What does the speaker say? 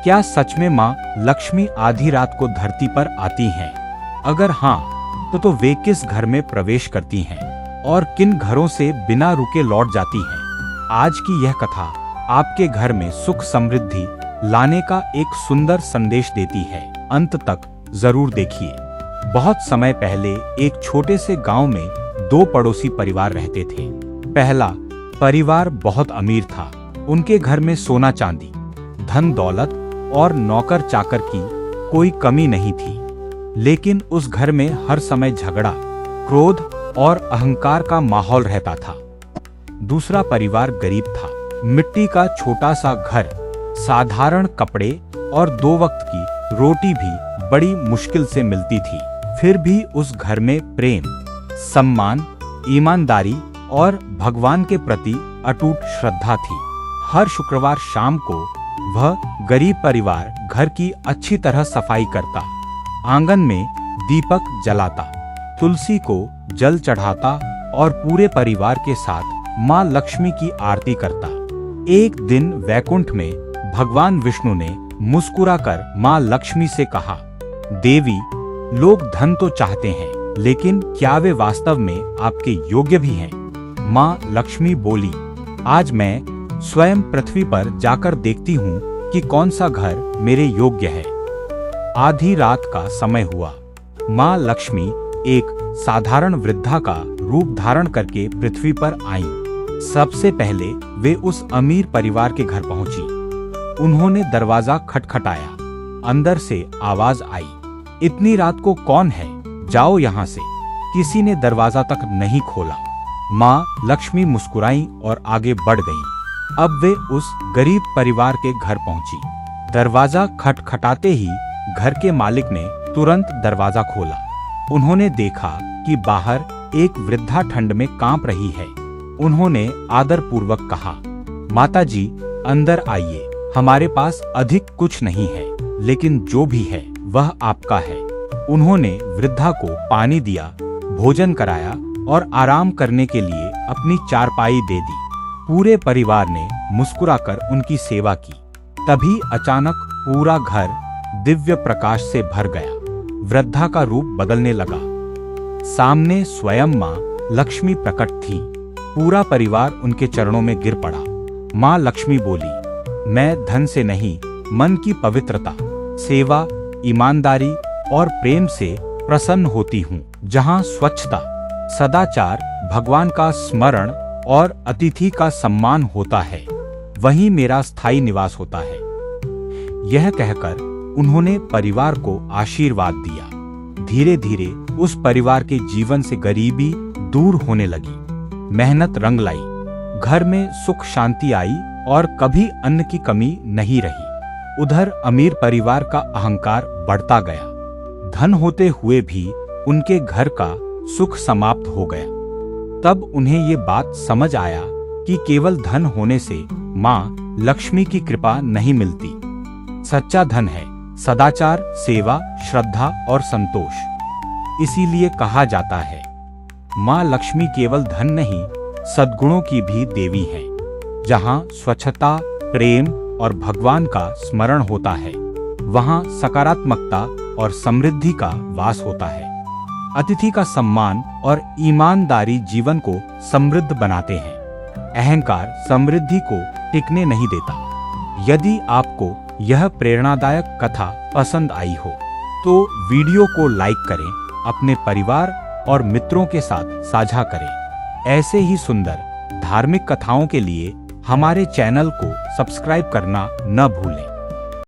क्या सच में माँ लक्ष्मी आधी रात को धरती पर आती हैं? अगर हाँ, तो वे किस घर में प्रवेश करती हैं और किन घरों से बिना रुके लौट जाती हैं? आज की यह कथा आपके घर में सुख समृद्धि लाने का एक सुंदर संदेश देती है। अंत तक जरूर देखिए। बहुत समय पहले एक छोटे से गांव में दो पड़ोसी परिवार रहते थे। पहला परिवार बहुत अमीर था। उनके घर में सोना चांदी, धन दौलत और नौकर चाकर की कोई कमी नहीं थी। लेकिन उस घर में हर समय झगड़ा, क्रोध और अहंकार का माहौल रहता था। दूसरा परिवार गरीब था। मिट्टी का छोटा सा घर, साधारण कपड़े और दो वक्त की रोटी भी बड़ी मुश्किल से मिलती थी। फिर भी उस घर में प्रेम, सम्मान, ईमानदारी और भगवान के प्रति अटूट श्रद्धा थी। हर शुक्रवार शाम को वह गरीब परिवार घर की अच्छी तरह सफाई करता, आंगन में दीपक जलाता, तुलसी को जल चढ़ाता और पूरे परिवार के साथ माँ लक्ष्मी की आरती करता। एक दिन वैकुंठ में भगवान विष्णु ने मुस्कुराकर माँ लक्ष्मी से कहा, देवी, लोग धन तो चाहते हैं, लेकिन क्या वे वास्तव में आपके योग्य भी हैं? माँ लक्ष्मी बोली, आज मैं स्वयं पृथ्वी पर जाकर देखती हूँ कि कौन सा घर मेरे योग्य है। आधी रात का समय हुआ। माँ लक्ष्मी एक साधारण वृद्धा का रूप धारण करके पृथ्वी पर आईं। सबसे पहले वे उस अमीर परिवार के घर पहुंची। उन्होंने दरवाजा खटखटाया। अंदर से आवाज आई, इतनी रात को कौन है? जाओ यहाँ से। किसी ने दरवाजा तक नहीं खोला। माँ लक्ष्मी मुस्कुराई और आगे बढ़ गईं। अब वे उस गरीब परिवार के घर पहुंची। दरवाजा खटखटाते ही घर के मालिक ने तुरंत दरवाजा खोला। उन्होंने देखा कि बाहर एक वृद्धा ठंड में कांप रही है। उन्होंने आदरपूर्वक कहा, माता जी, अंदर आइए। हमारे पास अधिक कुछ नहीं है, लेकिन जो भी है वह आपका है। उन्होंने वृद्धा को पानी दिया, भोजन कराया और आराम करने के लिए अपनी चारपाई दे दी। पूरे परिवार ने मुस्कुराकर उनकी सेवा की। तभी अचानक पूरा घर दिव्य प्रकाश से भर गया। वृद्धा का रूप बदलने लगा। सामने स्वयं माँ लक्ष्मी प्रकट थी। पूरा परिवार उनके चरणों में गिर पड़ा। माँ लक्ष्मी बोली, मैं धन से नहीं, मन की पवित्रता, सेवा, ईमानदारी और प्रेम से प्रसन्न होती हूँ। जहाँ स्वच्छता, सदाचार, भगवान का स्मरण और अतिथि का सम्मान होता है, वहीं मेरा स्थायी निवास होता है। यह कहकर उन्होंने परिवार को आशीर्वाद दिया। धीरे धीरे उस परिवार के जीवन से गरीबी दूर होने लगी। मेहनत रंग लाई। घर में सुख शांति आई और कभी अन्न की कमी नहीं रही। उधर अमीर परिवार का अहंकार बढ़ता गया। धन होते हुए भी उनके घर का सुख समाप्त हो गया। तब उन्हें ये बात समझ आया कि केवल धन होने से माँ लक्ष्मी की कृपा नहीं मिलती। सच्चा धन है सदाचार, सेवा, श्रद्धा और संतोष। इसीलिए कहा जाता है, माँ लक्ष्मी केवल धन नहीं, सद्गुणों की भी देवी है। जहाँ स्वच्छता, प्रेम और भगवान का स्मरण होता है, वहाँ सकारात्मकता और समृद्धि का वास होता है। अतिथि का सम्मान और ईमानदारी जीवन को समृद्ध बनाते हैं। अहंकार समृद्धि को टिकने नहीं देता। यदि आपको यह प्रेरणादायक कथा पसंद आई हो, तो वीडियो को लाइक करें, अपने परिवार और मित्रों के साथ साझा करें। ऐसे ही सुंदर धार्मिक कथाओं के लिए हमारे चैनल को सब्सक्राइब करना न भूलें।